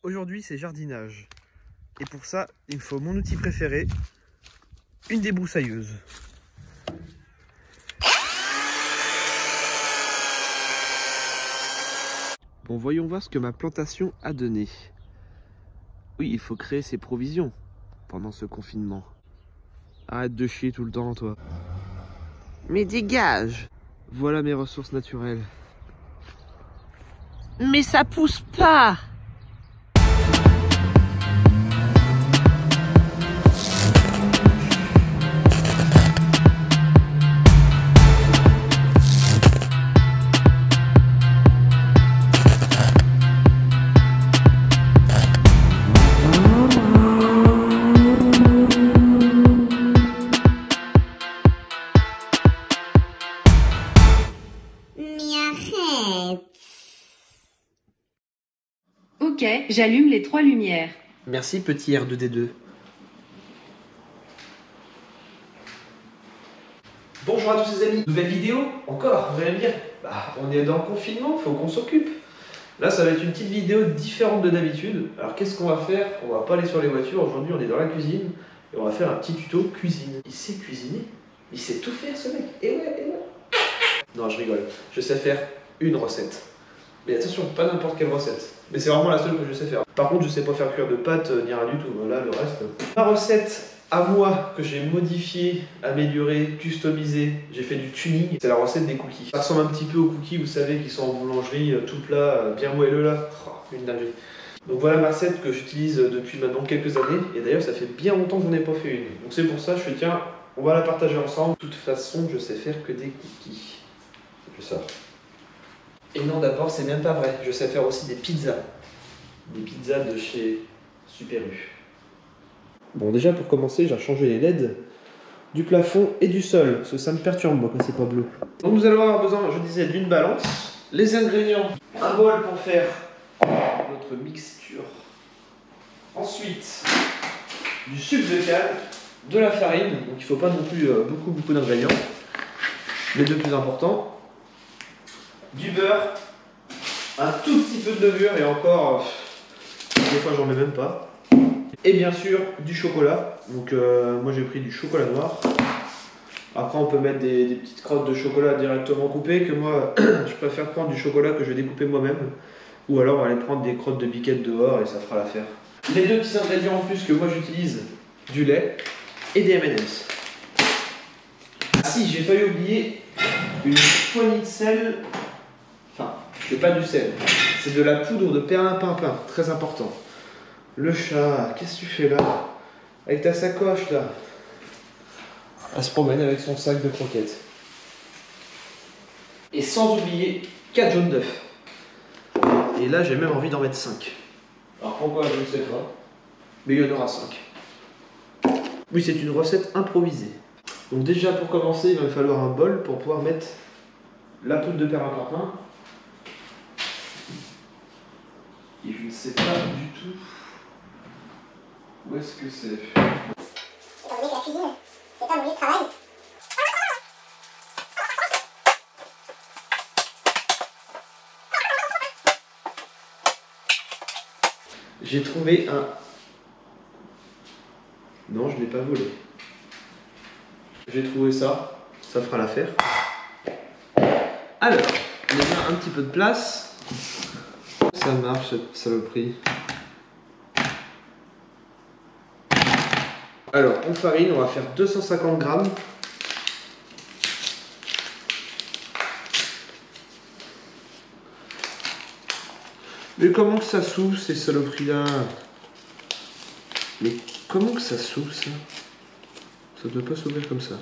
Aujourd'hui, c'est jardinage. Et pour ça, il me faut mon outil préféré, une débroussailleuse. Bon, voyons voir ce que ma plantation a donné. Oui, il faut créer ses provisions pendant ce confinement. Arrête de chier tout le temps, toi. Mais dégage! Voilà mes ressources naturelles. Mais ça pousse pas! Ok, j'allume les 3 lumières. Merci, petit R2D2. Bonjour à tous les amis, nouvelle vidéo, encore, vous allez me dire, bah, on est dans le confinement, faut qu'on s'occupe. Là, ça va être une petite vidéo différente de d'habitude. Alors, qu'est-ce qu'on va faire? On va pas aller sur les voitures, aujourd'hui on est dans la cuisine, et on va faire un petit tuto cuisine. Il sait cuisiner, il sait tout faire ce mec, et ouais. Non, je rigole, je sais faire une recette. Mais attention, pas n'importe quelle recette. Mais c'est vraiment la seule que je sais faire. Par contre, je sais pas faire cuire de pâtes ni rien du tout. Voilà, le reste. Ma recette à moi que j'ai modifiée, améliorée, customisée, j'ai fait du tuning. C'est la recette des cookies. Ça ressemble un petit peu aux cookies, vous savez, qui sont en boulangerie, tout plat, bien moelleux là. Oh, une dinguerie. Donc voilà ma recette que j'utilise depuis maintenant quelques années. Et d'ailleurs, ça fait bien longtemps que j'en ai pas fait une. Donc c'est pour ça, je fais tiens, on va la partager ensemble. De toute façon, je sais faire que des cookies. Je sors. Et non, d'abord, c'est même pas vrai. Je sais faire aussi des pizzas. Des pizzas de chez Super U. Bon, déjà, pour commencer, j'ai changé les LED du plafond et du sol. Parce que ça me perturbe, moi, quand c'est pas bleu. Donc, nous allons avoir besoin, je disais, d'une balance. Les ingrédients. Un bol pour faire notre mixture. Ensuite, du sucre de canne, de la farine. Donc, il ne faut pas non plus beaucoup d'ingrédients. Les deux plus importants. Du beurre, un tout petit peu de levure et encore, des fois j'en mets même pas. Et bien sûr du chocolat, donc moi j'ai pris du chocolat noir. Après on peut mettre des petites crottes de chocolat directement coupées, que moi je préfère prendre du chocolat que je vais découper moi-même. Ou alors on va aller prendre des crottes de biquettes dehors et ça fera l'affaire. Les deux petits ingrédients en plus que moi j'utilise, du lait et des M&M's. Ah si, j'ai failli oublier une poignée de sel. Enfin, c'est pas du sel, c'est de la poudre de perlimpinpin, très important. Le chat, qu'est-ce que tu fais là? Avec ta sacoche là. Elle se promène avec son sac de croquettes. Et sans oublier 4 jaunes d'œufs. Et là j'ai même envie d'en mettre 5. Alors pourquoi, je ne sais pas. Mais il y en aura 5. Oui, c'est une recette improvisée. Donc déjà pour commencer, il va me falloir un bol pour pouvoir mettre la poudre de perlimpinpin. Et je ne sais pas du tout où est-ce que c'est. Étant donné que la cuisine, c'est pas mon lieu de travail. J'ai trouvé un... Non, je ne l'ai pas volé. J'ai trouvé ça, ça fera l'affaire. Alors, il y a un petit peu de place. Ça marche cette saloperie. Alors, en farine, on va faire 250 grammes. Mais comment que ça s'ouvre ces saloperies-là? Mais comment que ça s'ouvre ça? Ça ne doit pas s'ouvrir comme ça.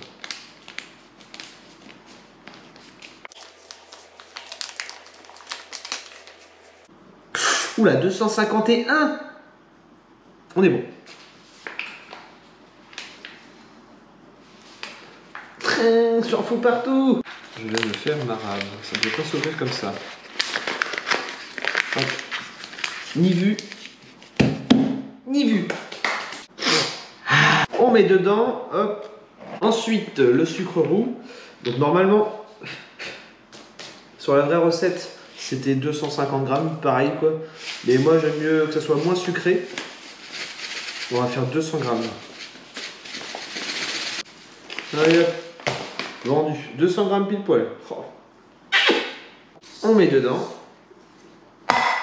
Oula, 251! On est bon. J'en fous partout! Je vais me faire ma rave. Ça ne doit pas s'ouvrir comme ça. Hop. Ni vu, ni vu. On met dedans, hop. Ensuite, le sucre roux. Donc normalement, sur la vraie recette, c'était 250 grammes, pareil quoi. Mais moi j'aime mieux que ça soit moins sucré. On va faire 200 grammes. Allez hop, vendu. 200 grammes pile poil. Oh. On met dedans.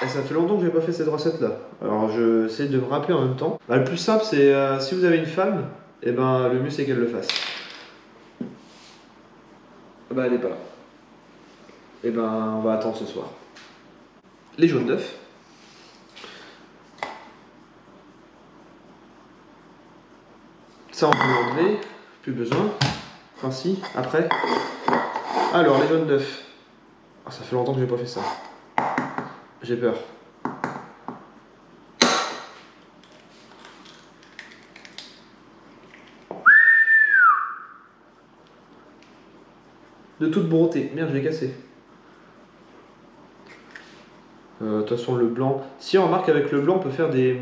Et ça fait longtemps que j'ai pas fait cette recette là. Alors je essaie de me rappeler en même temps. Bah, le plus simple c'est si vous avez une femme, et ben le mieux c'est qu'elle le fasse. Bah elle est pas là. Et ben on va attendre ce soir. Les jaunes d'œufs. Ça on peut l'enlever, plus besoin. Enfin si, après. Alors les jaunes d'œufs. Ah, ça fait longtemps que j'ai pas fait ça. J'ai peur. De toute beauté. Merde, je l'ai cassé. De toute façon, le blanc. Si on remarque avec le blanc, on peut faire des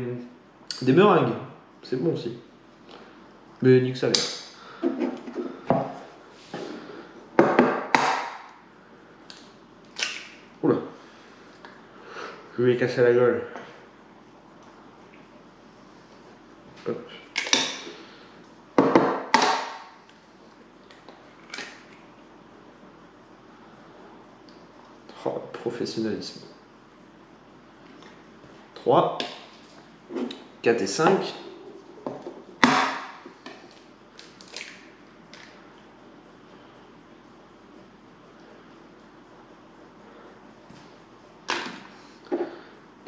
meringues. C'est bon aussi. Mais nique sa mère. Oula. Je vais casser la gueule. Hop. Oh, professionnalisme. 3, 4 et 5.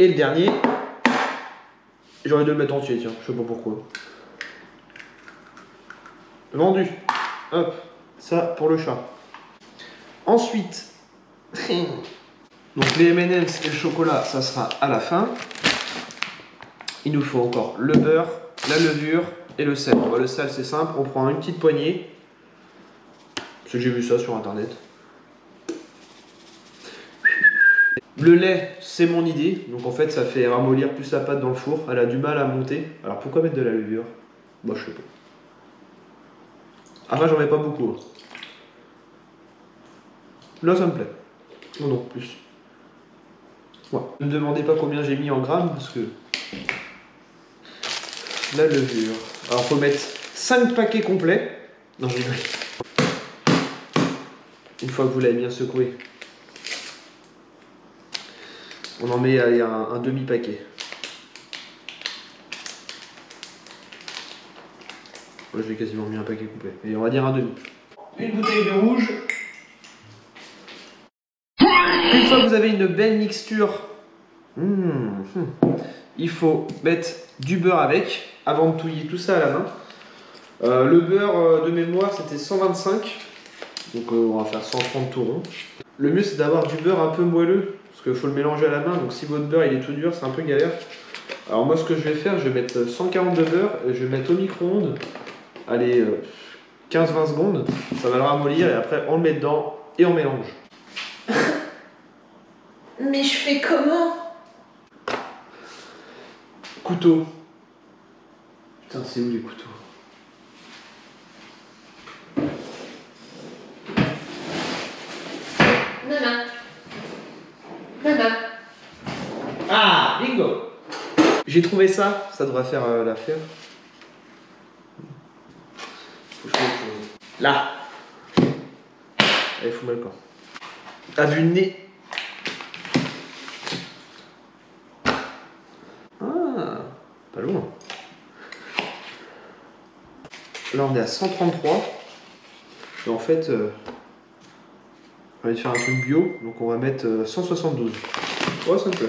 Et le dernier, j'aurais dû le mettre entier, tiens, je sais pas pourquoi. Vendu. Hop, ça pour le chat. Ensuite, donc les M&M's et le chocolat, ça sera à la fin. Il nous faut encore le beurre, la levure et le sel. Bon, le sel c'est simple, on prend une petite poignée. Parce que j'ai vu ça sur internet. Le lait, c'est mon idée, donc en fait ça fait ramollir plus la pâte dans le four, elle a du mal à monter. Alors pourquoi mettre de la levure? Moi je sais pas. Enfin j'en mets pas beaucoup. Là ça me plaît. Non, non, plus. Ouais. Ne me demandez pas combien j'ai mis en grammes, parce que... La levure. Alors faut mettre 5 paquets complets. Non, j'ai rigole. Une fois que vous l'avez bien secoué. On en met allez, un demi-paquet. Moi j'ai quasiment mis un paquet complet. Et on va dire un demi. Une bouteille de rouge. Une fois que vous avez une belle mixture, il faut mettre du beurre avec, avant de touiller tout ça à la main. Le beurre de mémoire c'était 125. Donc on va faire 130 tout rond. Le mieux c'est d'avoir du beurre un peu moelleux. Parce qu'il faut le mélanger à la main, donc si votre beurre il est tout dur, c'est un peu galère. Alors moi ce que je vais faire, je vais mettre 140 de beurre, et je vais mettre au micro-ondes, allez, 15-20 secondes, ça va le ramollir, et après on le met dedans, et on mélange. Mais je fais comment? Couteau. Putain, c'est où les couteaux? Nana. Nana. Ah, bingo! J'ai trouvé ça, ça devrait faire l'affaire. Faut que je mette, là! Allez, fous-moi le camp. À vue de nez. Ah, pas loin. Là, on est à 133. Et en fait, on va faire un truc bio, donc on va mettre 172. Ouais, ça me plaît.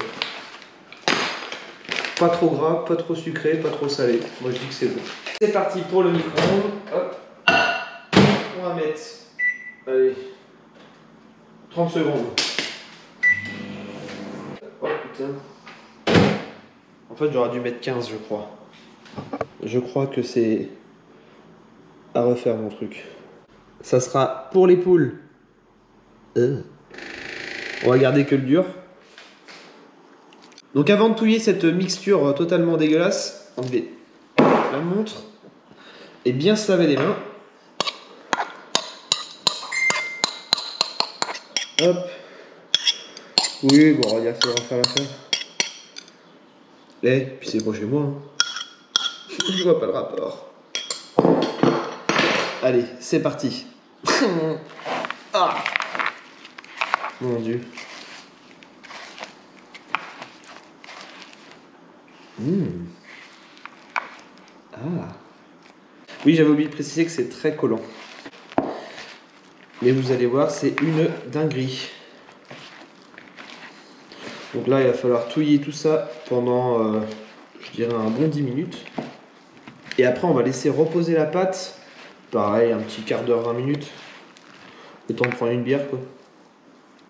Pas trop gras, pas trop sucré, pas trop salé. Moi je dis que c'est bon. C'est parti pour le micro-ondes. Hop. On va mettre, allez, 30 secondes. Oh putain. En fait j'aurais dû mettre 15 je crois. Je crois que c'est à refaire mon truc. Ça sera pour les poules. On va garder que le dur. Donc avant de touiller cette mixture totalement dégueulasse, enlevez la montre et bien se laver les mains. Hop. Oui, bon, regarde, ça va faire l'affaire. Eh, puis c'est pas chez moi. Hein. Je vois pas le rapport. Allez, c'est parti. Ah, mon Dieu. Ah. Oui, j'avais oublié de préciser que c'est très collant. Mais vous allez voir, c'est une dinguerie. Donc là, il va falloir touiller tout ça pendant, je dirais, un bon 10 minutes. Et après, on va laisser reposer la pâte. Pareil, un petit quart d'heure, 20 minutes. Le temps de prendre une bière, quoi.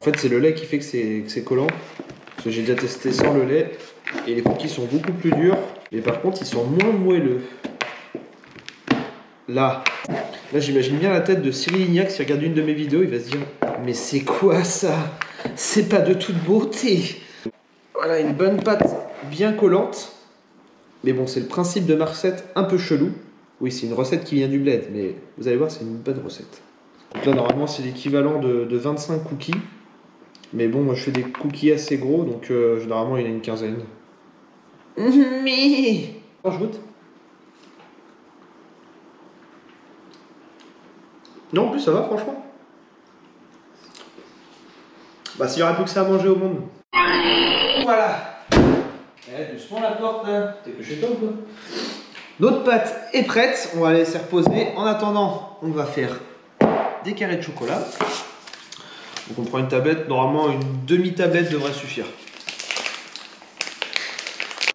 En fait, c'est le lait qui fait que c'est collant. Parce que j'ai déjà testé sans le lait. Et les cookies sont beaucoup plus durs. Mais par contre, ils sont moins moelleux. Là j'imagine bien la tête de Cyril Lignac s'il regarde une de mes vidéos, il va se dire mais c'est quoi ça? C'est pas de toute beauté. Voilà, une bonne pâte bien collante. Mais bon, c'est le principe de ma recette un peu chelou. Oui, c'est une recette qui vient du bled, mais vous allez voir, c'est une bonne recette. Donc là, normalement, c'est l'équivalent de 25 cookies. Mais bon, moi, je fais des cookies assez gros, donc généralement, il y en a une quinzaine. Mais... Oh, je goûte. Non, en plus, ça va, franchement. Bah, s'il y aurait plus que ça à manger au monde. Voilà. Eh, doucement la porte, là. T'es que chez toi ou quoi? Notre pâte est prête. On va la laisser reposer. En attendant, on va faire des carrés de chocolat. Donc, on prend une tablette. Normalement, une demi-tablette devrait suffire.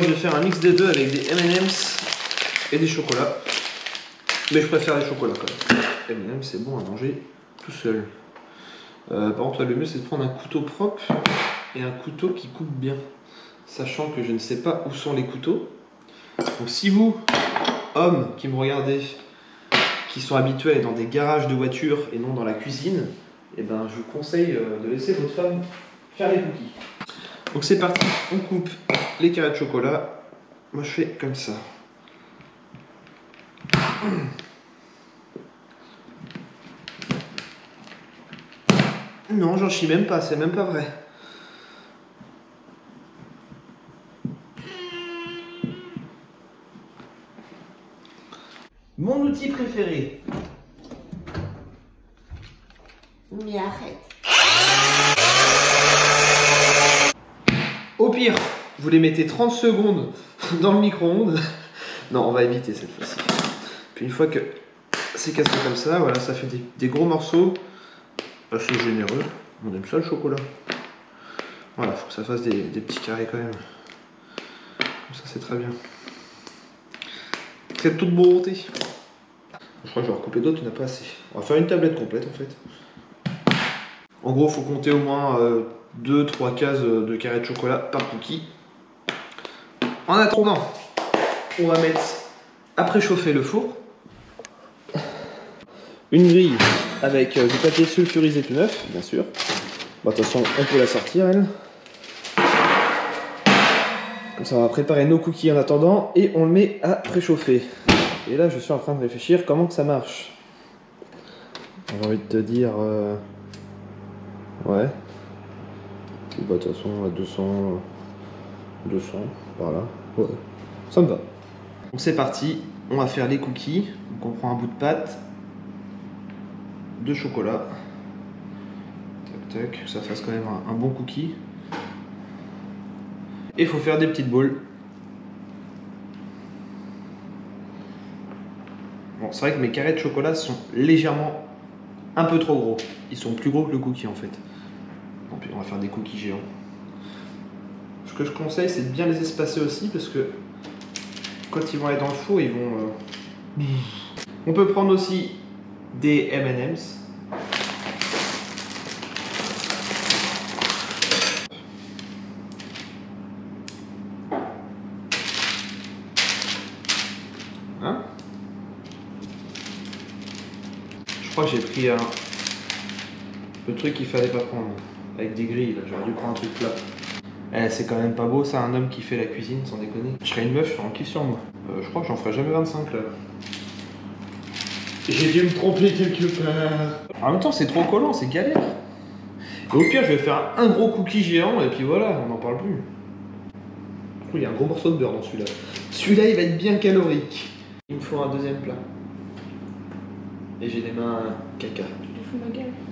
Je vais faire un mix des deux avec des M&M's et des chocolats. Mais je préfère les chocolats quand même. M&M's, c'est bon à manger tout seul. Par contre, le mieux c'est de prendre un couteau propre et un couteau qui coupe bien. Sachant que je ne sais pas où sont les couteaux. Donc si vous, hommes qui me regardez, qui sont habitués à être dans des garages de voitures et non dans la cuisine, eh ben, je vous conseille de laisser votre femme faire les cookies. Donc c'est parti, on coupe les carrés de chocolat. Moi je fais comme ça. Non, j'en chie même pas, c'est même pas vrai. Mon outil préféré. Mais arrête. Au pire, vous les mettez 30 secondes dans le micro-ondes. Non, on va éviter cette fois-ci. Puis une fois que c'est cassé comme ça, voilà, ça fait des gros morceaux. Assez généreux. On aime ça le chocolat. Voilà, faut que ça fasse des petits carrés quand même. Comme ça, c'est très bien. C'est de toute beauté. Je crois que je vais recouper d'autres, il n'y en a pas assez. On va faire une tablette complète en fait. En gros, il faut compter au moins 2-3 cases de carrés de chocolat par cookie. En attendant, on va mettre à préchauffer le four. Une grille avec du papier sulfurisé tout neuf, bien sûr. Bon, de toute façon, on peut la sortir, elle. Comme ça, on va préparer nos cookies en attendant et on le met à préchauffer. Et là, je suis en train de réfléchir comment que ça marche. J'ai envie de te dire... Ouais. Bah, de toute façon, à 200, par là. Ouais. Ça me va. Donc c'est parti, on va faire les cookies. Donc on prend un bout de pâte, de chocolat. Tac tac, que ça fasse quand même un bon cookie. Et il faut faire des petites boules. Bon, c'est vrai que mes carrés de chocolat sont légèrement un peu trop gros. Ils sont plus gros que le cookie en fait. Donc on va faire des cookies géants. Ce que je conseille, c'est de bien les espacer aussi parce que quand ils vont aller dans le four, ils vont... On peut prendre aussi des M&M's. Hein? Je crois que j'ai pris le truc qu'il fallait pas prendre. Avec des grilles, là. J'aurais dû prendre un truc plat. Eh, c'est quand même pas beau ça, un homme qui fait la cuisine, sans déconner. Je serais une meuf, je serais en kiff sur moi. Je crois que j'en ferai jamais 25 là. J'ai dû me tromper quelque part. En même temps, c'est trop collant, c'est galère. Et au pire, je vais faire un gros cookie géant et puis voilà, on n'en parle plus. coup, il y a un gros morceau de beurre dans celui-là. Celui-là, il va être bien calorique. Il me faut un deuxième plat. Et j'ai les mains caca.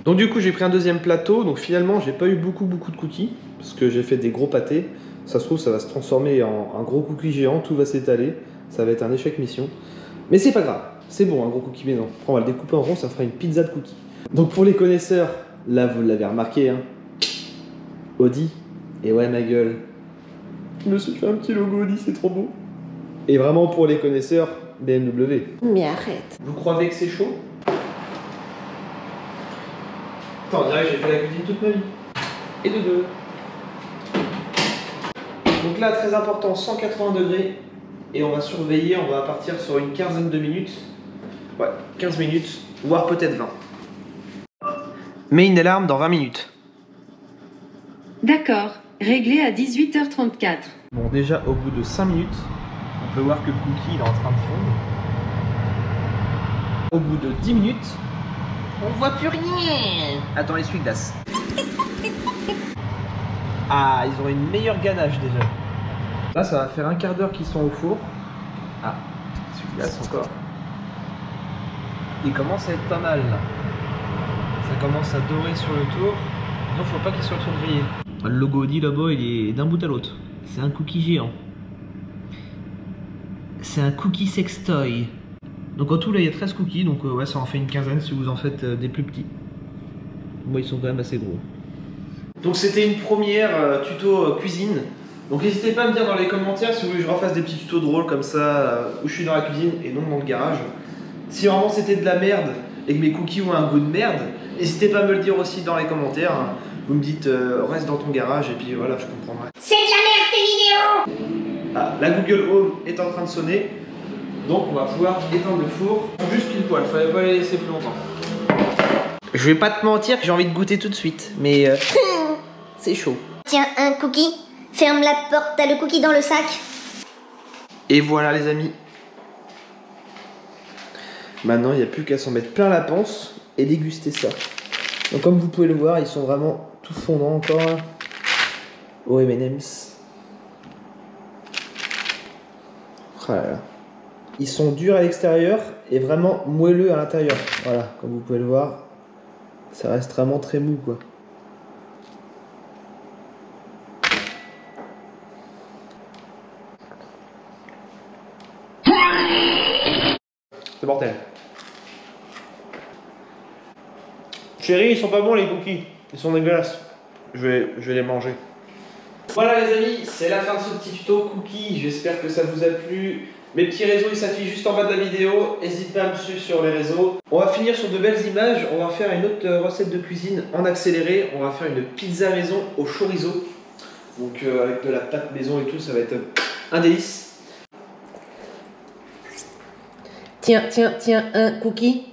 Donc du coup, j'ai pris un deuxième plateau. Donc finalement, j'ai pas eu beaucoup de cookies. Parce que j'ai fait des gros pâtés. Ça se trouve, ça va se transformer en un gros cookie géant. Tout va s'étaler. Ça va être un échec mission. Mais c'est pas grave. C'est bon, un gros cookie maison. Après, on va le découper en rond. Ça fera une pizza de cookies. Donc pour les connaisseurs, là, vous l'avez remarqué, hein. Audi. Et ouais, ma gueule. Je me suis fait un petit logo Audi, c'est trop beau. Et vraiment pour les connaisseurs, BMW. Mais arrête. Vous croyez que c'est chaud? Attends, on dirait que j'ai fait la cuisine toute ma vie. Et de deux. Donc là, très important, 180 degrés. Et on va surveiller, on va partir sur une quinzaine de minutes. Ouais, 15 minutes, voire peut-être 20. Mets une alarme dans 20 minutes. D'accord, réglé à 18h34. Bon, déjà, au bout de 5 minutes, on peut voir que le cookie il est en train de fondre. Au bout de 10 minutes, on voit plus rien. Attends, l'essuie-glace. Ah, ils ont une meilleure ganache déjà. Là, ça va faire un quart d'heure qu'ils sont au four. Ah, l'essuie-glace encore. Il commence à être pas mal là. Ça commence à dorer sur le tour. Donc, faut pas qu'il soit trop grillé. Le logo Audi là-bas, il est d'un bout à l'autre. C'est un cookie géant. C'est un cookie sextoy. Donc en tout là il y a 13 cookies, donc ouais ça en fait une quinzaine si vous en faites des plus petits. Moi ils sont quand même assez gros. Donc c'était une première tuto cuisine. Donc n'hésitez pas à me dire dans les commentaires si vous voulez que je refasse des petits tutos drôles comme ça où je suis dans la cuisine et non dans le garage. Si vraiment c'était de la merde et que mes cookies ont un goût de merde, n'hésitez pas à me le dire aussi dans les commentaires. Vous me dites reste dans ton garage et puis voilà je comprendrai. C'est de la merde tes vidéos! Ah, la Google Home est en train de sonner. Donc on va pouvoir éteindre le four. Juste pile poil, fallait pas les laisser plus longtemps. Je vais pas te mentir que j'ai envie de goûter tout de suite, mais c'est chaud. Tiens, un cookie. Ferme la porte, t'as le cookie dans le sac. Et voilà les amis. Maintenant il n'y a plus qu'à s'en mettre plein la panse et déguster ça. Donc comme vous pouvez le voir, ils sont vraiment tout fondants encore. Oh M&M's. Oh là là. Ils sont durs à l'extérieur et vraiment moelleux à l'intérieur. Voilà, comme vous pouvez le voir, ça reste vraiment très mou quoi. C'est mortel. Chérie, ils sont pas bons les cookies. Ils sont dégueulasses. Je vais les manger. Voilà les amis, c'est la fin de ce petit tuto cookie. J'espère que ça vous a plu. Mes petits réseaux ils s'affichent juste en bas de la vidéo. N'hésitez pas à me suivre sur les réseaux. On va finir sur de belles images. On va faire une autre recette de cuisine en accéléré. On va faire une pizza maison au chorizo. Donc avec de la pâte maison et tout, ça va être un délice. Tiens, un cookie.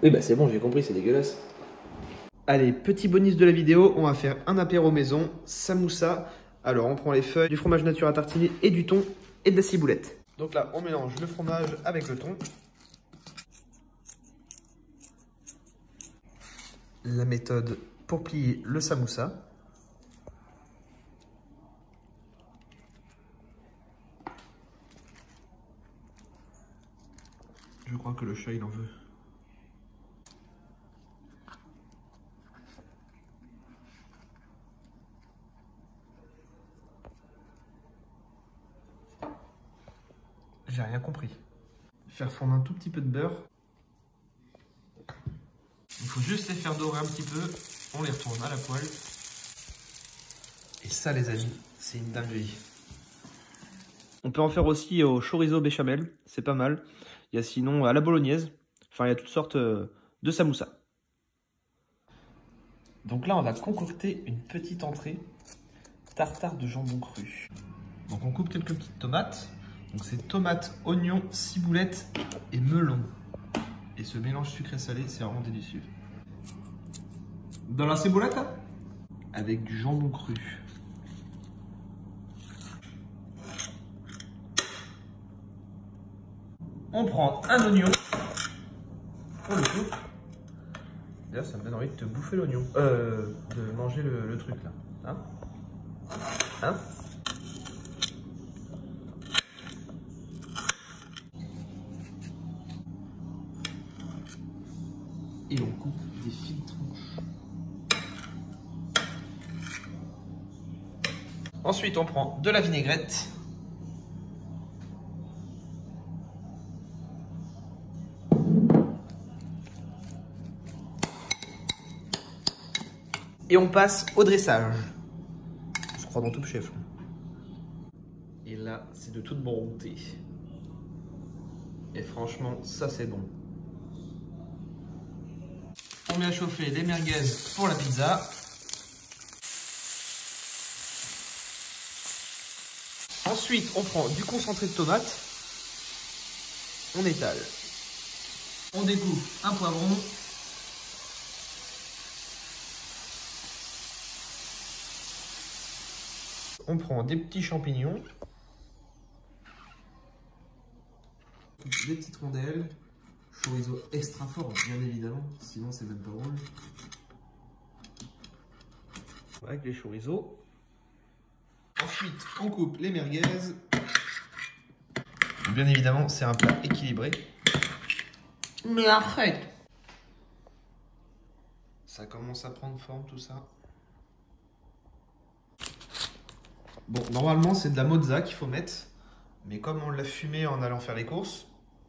Oui bah c'est bon, j'ai compris, c'est dégueulasse. Allez, petit bonus de la vidéo, on va faire un apéro maison, samoussa. Alors on prend les feuilles, du fromage nature à tartiner et du thon et de la ciboulette. Donc là, on mélange le fromage avec le thon. La méthode pour plier le samoussa. Je crois que le chat, il en veut. J'ai rien compris. Faire fondre un tout petit peu de beurre. Il faut juste les faire dorer un petit peu. On les retourne à la poêle. Et ça les amis, c'est une dinguerie. On peut en faire aussi au chorizo béchamel. C'est pas mal. Il y a sinon à la bolognaise. Enfin, il y a toutes sortes de samoussa. Donc là, on va concocter une petite entrée. Tartare de jambon cru. Donc on coupe quelques petites tomates. Donc c'est tomates, oignons, ciboulette et melon. Et ce mélange sucré-salé, c'est vraiment délicieux. Dans la ciboulette, avec du jambon cru. On prend un oignon. On le coupe. D'ailleurs, ça me donne envie de te bouffer l'oignon. De manger le truc là. Hein? et on coupe des fines tranches. Ensuite, on prend de la vinaigrette. Et on passe au dressage. On se croit dans Top Chef. Et là, c'est de toute bonté. Et franchement, ça c'est bon. On met à chauffer les merguez pour la pizza. Ensuite, on prend du concentré de tomate. On étale. On découpe un poivron. On prend des petits champignons. Des petites rondelles. Chorizo extra fort, bien évidemment. Sinon, c'est même pas drôle. Avec les chorizo. Ensuite, on coupe les merguez. Bien évidemment, c'est un plat équilibré. Mais arrête! Ça commence à prendre forme tout ça. Bon, normalement, c'est de la mozza qu'il faut mettre. Mais comme on l'a fumé en allant faire les courses,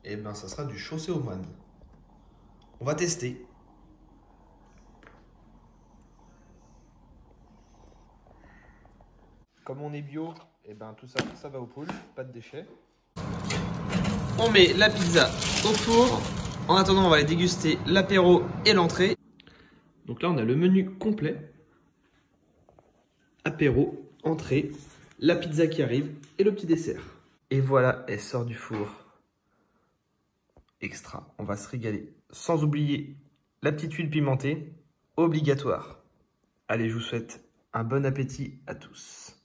eh ben, ça sera du chaussé aux moines. On va tester. Comme on est bio, eh ben, tout ça, ça va au poule, pas de déchets. On met la pizza au four. En attendant, on va aller déguster l'apéro et l'entrée. Donc là, on a le menu complet. Apéro, entrée, la pizza qui arrive et le petit dessert. Et voilà, elle sort du four. Extra, on va se régaler. Sans oublier la petite huile pimentée, obligatoire. Allez, je vous souhaite un bon appétit à tous.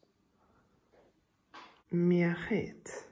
Mais arrête.